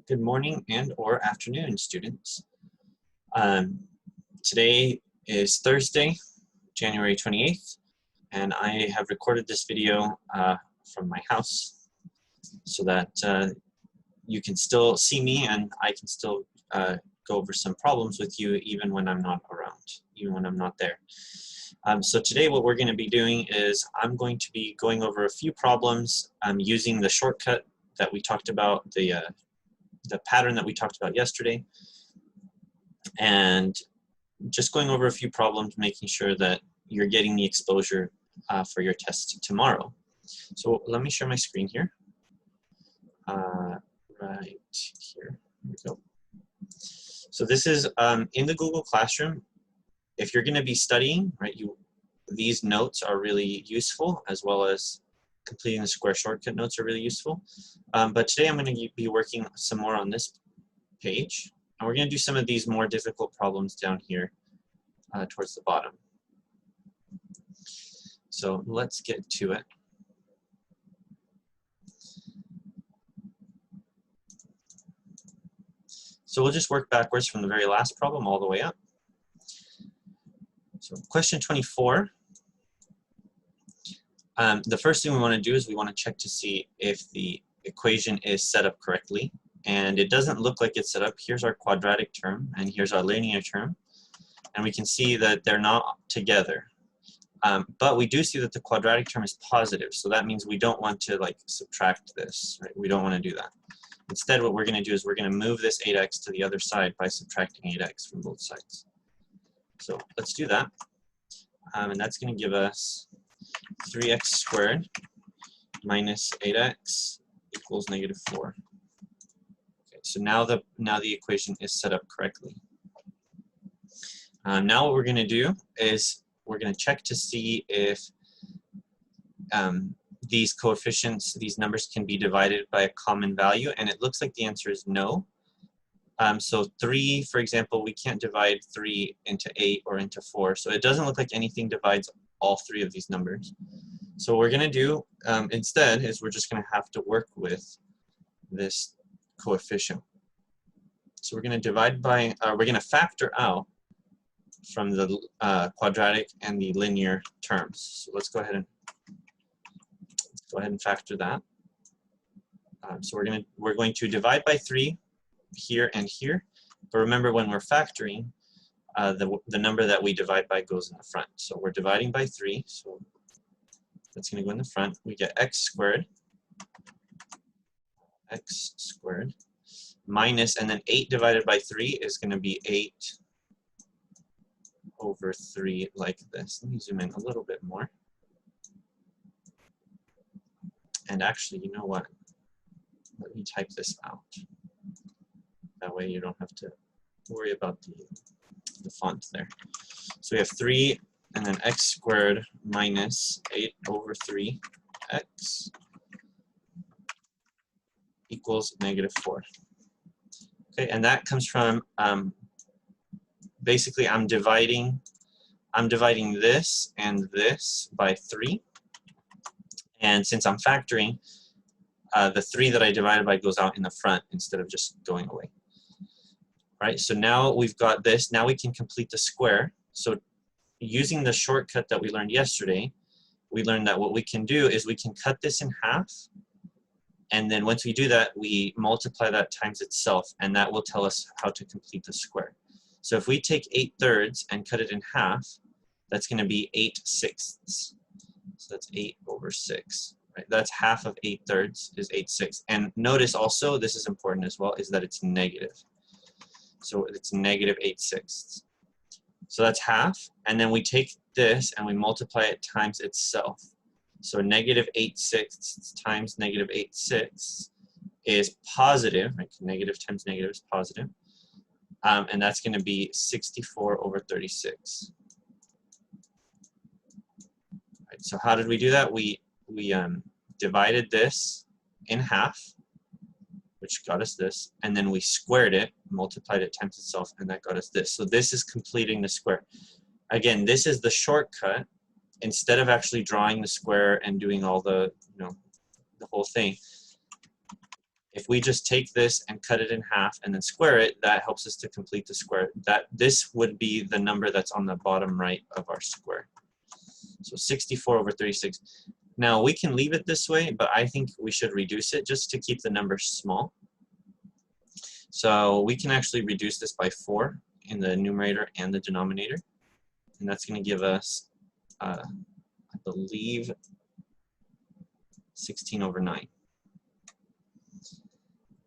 Good morning and or afternoon, students. Today is Thursday, January 28th, and I have recorded this video from my house so that you can still see me and I can still go over some problems with you even when I'm not around, even when I'm not there. So today what we're going to be doing is I'm going to be going over a few problems using the shortcut that we talked about, the pattern that we talked about yesterday, and just going over a few problems, making sure that you're getting the exposure for your test tomorrow. So let me share my screen here. Right here, we go. So this is in the Google Classroom. If you're going to be studying, right, these notes are really useful, as well as completing the square shortcut notes are really useful. But today I'm going to be working some more on this page, and we're going to do some of these more difficult problems down here towards the bottom. So let's get to it. So we'll just work backwards from the very last problem all the way up. So question 24. The first thing we want to do is we want to check to see if the equation is set up correctly. And it doesn't look like it's set up. Here's our quadratic term, and here's our linear term. And we can see that they're not together. But we do see that the quadratic term is positive, so that means we don't want to subtract this, right? We don't want to do that. Instead, what we're going to do is we're going to move this 8x to the other side by subtracting 8x from both sides. So let's do that. And that's going to give us 3x squared minus 8x equals -4. Okay, so now the equation is set up correctly. Now what we're going to do is we're going to check to see if these coefficients, these numbers can be divided by a common value, and it looks like the answer is no. So 3, for example, we can't divide 3 into 8 or into 4, so it doesn't look like anything divides all 3 of these numbers. So what we're going to do instead is we're just going to have to work with this coefficient. So we're going to divide by, we're going to factor out from the quadratic and the linear terms. So let's go ahead and factor that. So we're going to divide by 3 here and here. But remember, when we're factoring, the number that we divide by goes in the front. So we're dividing by 3. So that's going to go in the front. We get x squared minus, and then 8 divided by 3 is going to be 8 over 3 like this. Let me zoom in a little bit more. And actually, you know what? Let me type this out. That way you don't have to worry about the font there. So we have 3 and then x squared minus 8 over 3x equals -4. Okay, and that comes from basically I'm dividing this and this by 3. And since I'm factoring, the 3 that I divided by goes out in the front instead of just going away. Right, so now we've got this. Now we can complete the square. So using the shortcut that we learned yesterday, we learned that what we can do is we can cut this in half. And then once we do that, we multiply that times itself, and that will tell us how to complete the square. So if we take 8/3 and cut it in half, that's going to be 8/6. So that's 8 over 6. Right? That's half of 8/3 is 8/6. And notice also, this is important as well, is that it's negative. So it's -8/6. So that's half. And then we take this and we multiply it times itself. So -8/6 times -8/6 is positive. Right? Negative times negative is positive. And that's going to be 64 over 36. Right, so how did we do that? We divided this in half, which got us this, and then we squared it, multiplied it times itself, and that got us this. So this is completing the square. Again, this is the shortcut. Instead of actually drawing the square and doing all the, the whole thing, If we just take this and cut it in half and then square it, that helps us to complete the square. This would be the number that's on the bottom right of our square. So 64 over 36. Now we can leave it this way, but I think we should reduce it just to keep the number small. So we can actually reduce this by 4 in the numerator and the denominator. And that's going to give us, I believe, 16 over 9.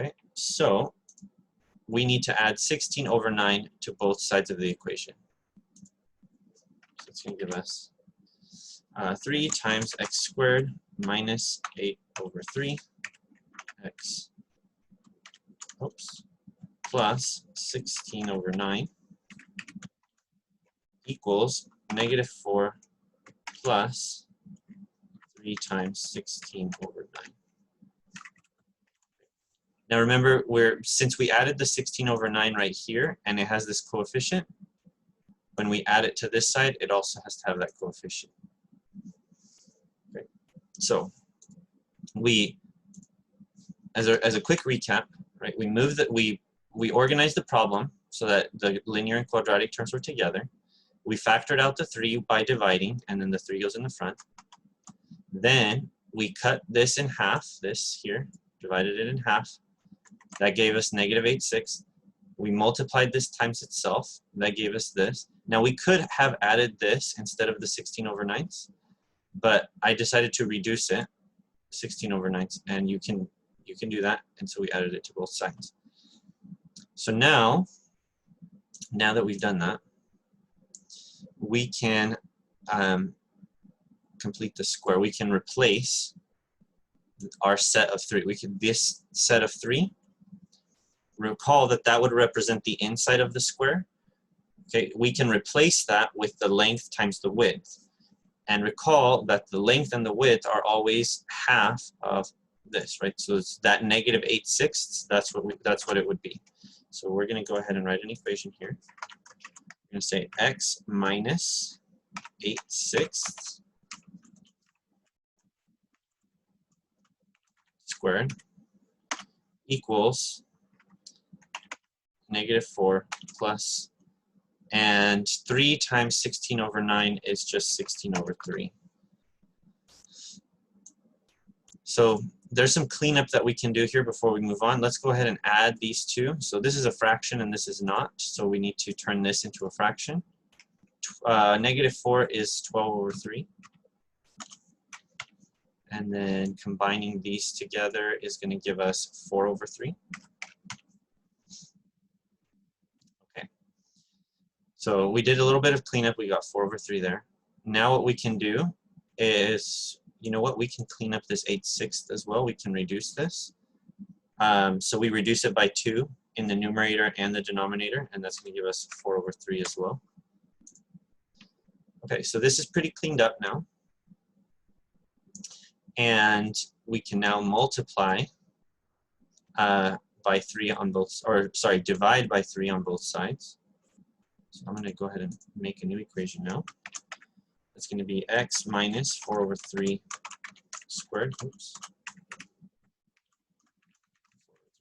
Okay, so we need to add 16 over 9 to both sides of the equation. So it's going to give us 3 times x squared minus 8 over 3 x plus 16 over 9 equals negative 4 plus 3 times 16 over 9. Now remember, since we added the 16 over 9 right here, and it has this coefficient, when we add it to this side, it also has to have that coefficient. Okay. So we, as a quick recap, right? We organized the problem so that the linear and quadratic terms were together. We factored out the 3 by dividing, and then the 3 goes in the front. Then we cut this in half, this here, divided it in half. That gave us negative 8/6. We multiplied this times itself. That gave us this. Now we could have added this instead of the 16 over 9s, but I decided to reduce it, 16 over 9s, and you can do that, and so we added it to both sides. So now that we've done that, we can complete the square. We can replace our set of 3. This set of 3, recall that would represent the inside of the square. Okay, we can replace that with the length times the width. And recall that the length and the width are always half of this, right? So it's that negative 8/6, that's what it would be. So we're going to go ahead and write an equation here. We're going to say x minus 8/6 squared equals negative 4 plus, and 3 times 16 over 9 is just 16 over 3. So there's some cleanup that we can do here before we move on. Let's go ahead and add these two. So this is a fraction and this is not, so we need to turn this into a fraction. Negative 4 is 12 over 3. And then combining these together is going to give us 4 over 3. Okay. So we did a little bit of cleanup. We got 4 over 3 there. Now what we can do is, you know what, we can clean up this 8/6 as well. We can reduce this. So we reduce it by 2 in the numerator and the denominator, and that's going to give us 4 over 3 as well. Okay, so this is pretty cleaned up now. And we can now multiply by 3 on both, or sorry, divide by 3 on both sides. So I'm going to go ahead and make a new equation now. It's going to be x minus 4 over 3 squared,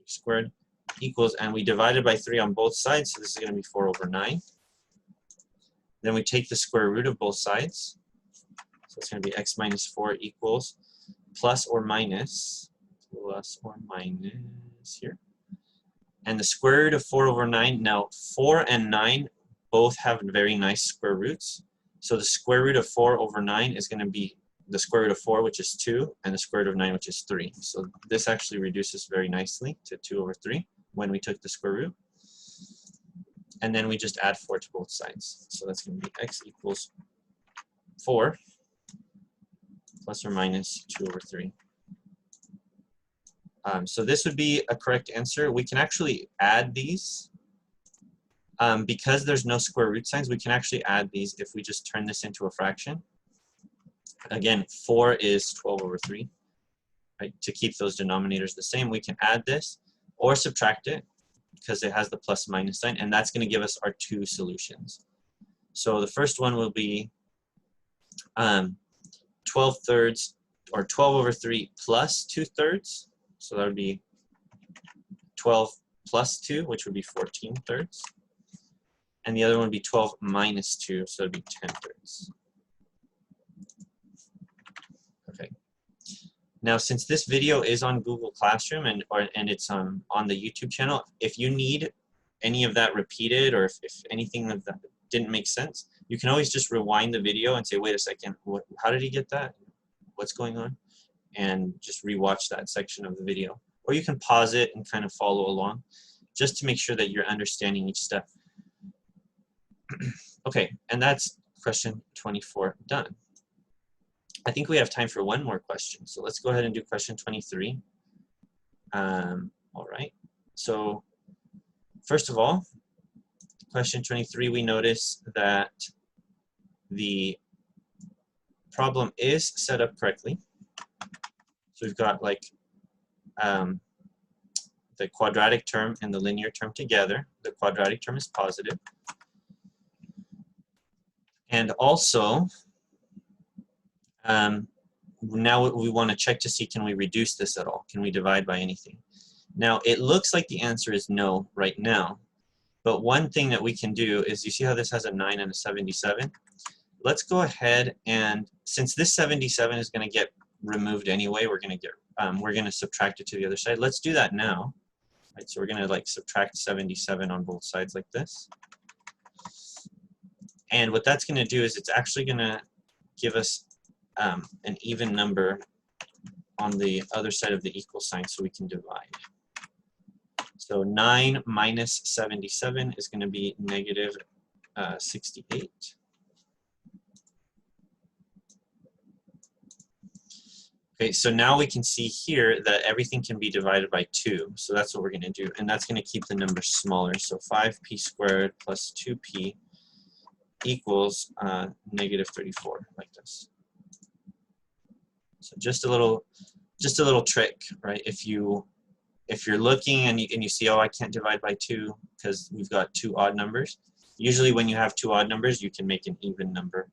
squared equals, and we divided by 3 on both sides, so this is going to be 4 over 9. Then we take the square root of both sides, so it's going to be x minus 4 equals plus or minus here. And the square root of 4 over 9, now 4 and 9 both have very nice square roots. So the square root of 4 over 9 is going to be the square root of 4, which is 2, and the square root of 9, which is 3. So this actually reduces very nicely to 2 over 3 when we took the square root. And then we just add 4 to both sides. So that's going to be x equals 4 plus or minus 2 over 3. So this would be a correct answer. We can actually add these. Because there's no square root signs, we can actually add these if we just turn this into a fraction. Again, 4 is 12 over 3. Right? To keep those denominators the same, we can add this or subtract it because it has the plus minus sign, and that's going to give us our 2 solutions. So the first one will be 12 thirds, or 12 over 3 plus 2 thirds. So that would be 12 plus 2, which would be 14 thirds. And the other one would be 12 minus 2, so it would be 10 thirds. Okay. Now, since this video is on Google Classroom and it's on the YouTube channel, if you need any of that repeated, or if anything of that didn't make sense, you can always just rewind the video and say, wait a second, how did he get that? What's going on? And just rewatch that section of the video. Or you can pause it and kind of follow along, just to make sure that you're understanding each step. Okay, and that's question 24 done. I think we have time for one more question, so let's go ahead and do question 23. All right, so first of all, question 23, we notice that the problem is set up correctly. So we've got like the quadratic term and the linear term together. The quadratic term is positive. And also, now we want to check to see, can we reduce this at all? Can we divide by anything? Now, it looks like the answer is no right now. But one thing that we can do is, you see how this has a 9 and a 77? Let's go ahead and, since this 77 is going to get removed anyway, we're going to subtract it to the other side. Let's do that now. Right, so we're going to like subtract 77 on both sides like this. And what that's going to do is it's actually going to give us an even number on the other side of the equal sign, so we can divide. So 9 minus 77 is going to be negative 68. Okay, so now we can see here that everything can be divided by 2. So that's what we're going to do. And that's going to keep the number smaller. So 5p squared plus 2p equals negative 34, like this. So just a little trick, right? If you're looking and you see, oh, I can't divide by 2 because we've got 2 odd numbers. Usually when you have 2 odd numbers, you can make an even number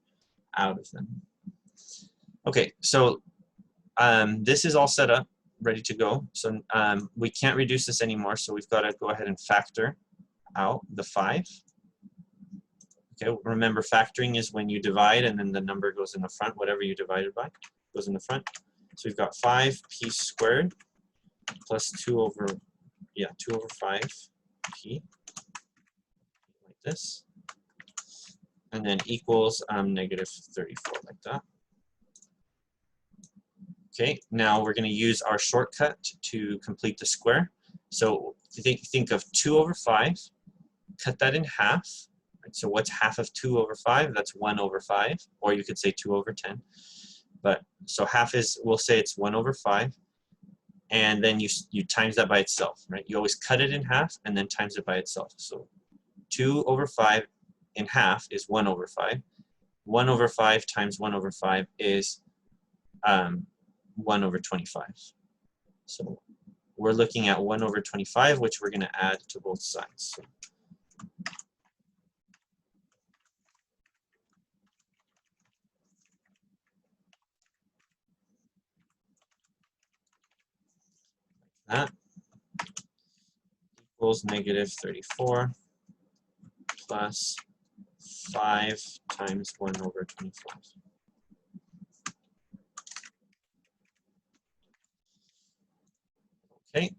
out of them. Okay, so this is all set up, ready to go. So we can't reduce this anymore, so we've got to go ahead and factor out the 5. Okay, remember, factoring is when you divide and then the number goes in the front. Whatever you divided by goes in the front. So we've got 5p squared plus 2 over 5p, like this, and then equals negative 34, like that. Okay, now we're going to use our shortcut to complete the square. So think of 2 over 5, cut that in half. Right? So what's half of 2 over 5? That's 1 over 5, or you could say 2 over 10. But so half is, we'll say it's 1 over 5, and then you times that by itself, right? You always cut it in half and then times it by itself. So 2 over 5 in half is 1 over 5. 1 over 5 times 1 over 5 is 1 over 25. So we're looking at 1 over 25, which we're going to add to both sides. So that equals negative 34 plus 5 times 1 over 25. Okay.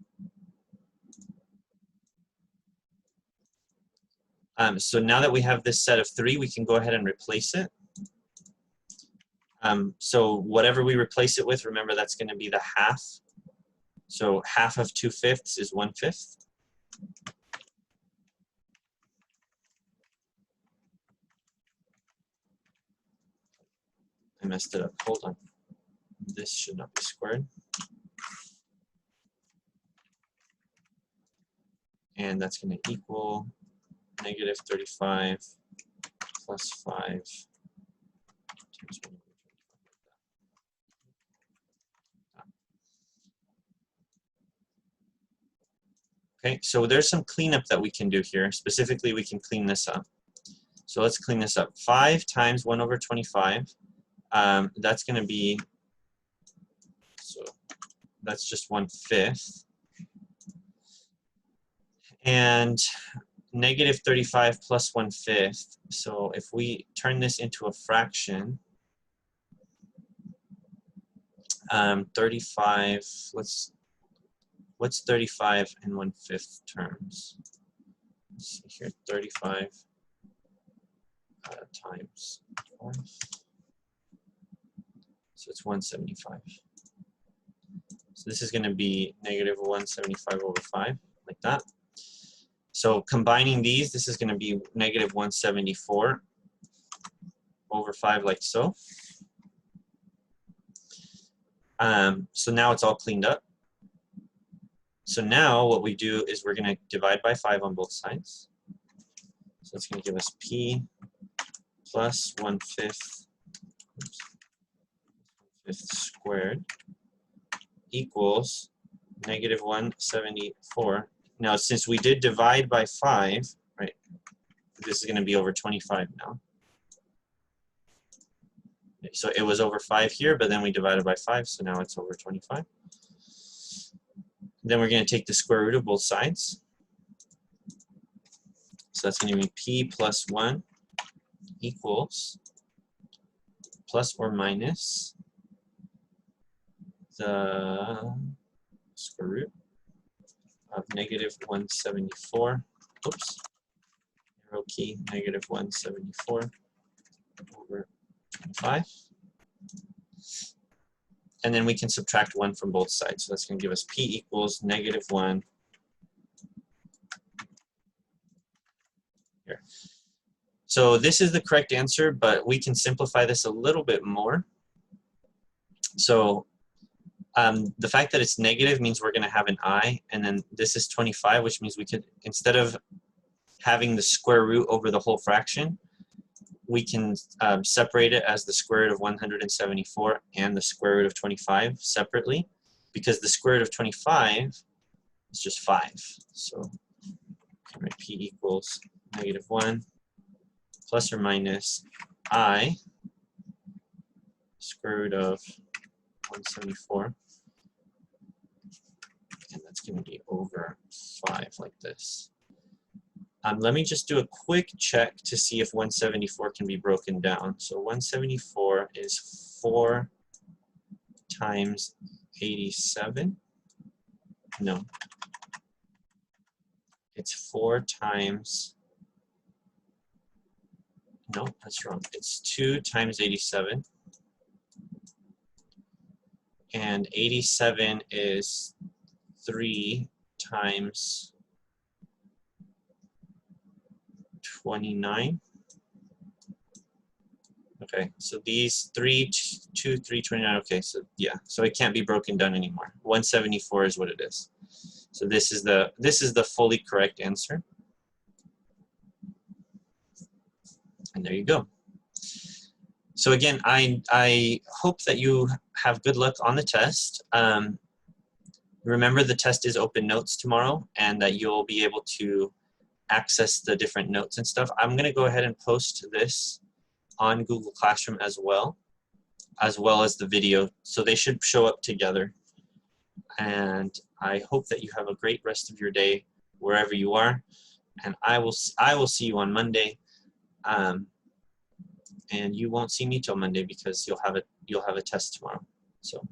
So now that we have this set of 3, we can go ahead and replace it. So whatever we replace it with, remember that's going to be the half. So half of 2/5 is 1/5. I messed it up. Hold on. This should not be squared. And that's going to equal negative 35 plus 5 times 1 over 25. Okay, so there's some cleanup that we can do here. Specifically, we can clean this up. So let's clean this up. 5 times 1 over 25, that's going to be, so that's just 1/5. And negative 35 plus 1/5. So if we turn this into a fraction, 35, what's 35 in 1/5 terms? Let's see here, 35 times 5. So it's 175. So this is going to be negative 175 over 5, like that. So combining these, this is going to be negative 174 over 5, like so. So now it's all cleaned up. So now what we do is we're going to divide by 5 on both sides. So it's going to give us p plus 1/5 squared equals negative 174. Now, since we did divide by 5, right, this is going to be over 25 now. So it was over 5 here, but then we divided by 5, so now it's over 25. Then we're going to take the square root of both sides. So that's going to be p plus 1 equals plus or minus the square root of negative 174. Oops. Arrow key, negative 174 over 25. And then we can subtract 1 from both sides. So that's going to give us p equals negative 1. Here. So this is the correct answer, but we can simplify this a little bit more. So the fact that it's negative means we're going to have an I, and then this is 25, which means we could, instead of having the square root over the whole fraction, we can separate it as the square root of 174 and the square root of 25 separately, because the square root of 25 is just 5. So write p equals negative 1 plus or minus I square root of 174, and that's going to be over 5 like this. Let me just do a quick check to see if 174 can be broken down. So 174 is 4 times 87. No. It's 4 times, no, that's wrong. It's 2 times 87. And 87 is 3 times 29. Okay, so these 3, 2, 3, 29. Okay, so yeah, so it can't be broken down anymore. 174 is what it is. So this is the fully correct answer. And there you go. So again, I hope that you have good luck on the test. Remember, the test is open notes tomorrow, and that you'll be able to access the different notes and stuff. I'm going to go ahead and post this on Google Classroom as well as the video. So they should show up together. And I hope that you have a great rest of your day wherever you are. And I will see you on Monday. And you won't see me till Monday because you'll have a test tomorrow. So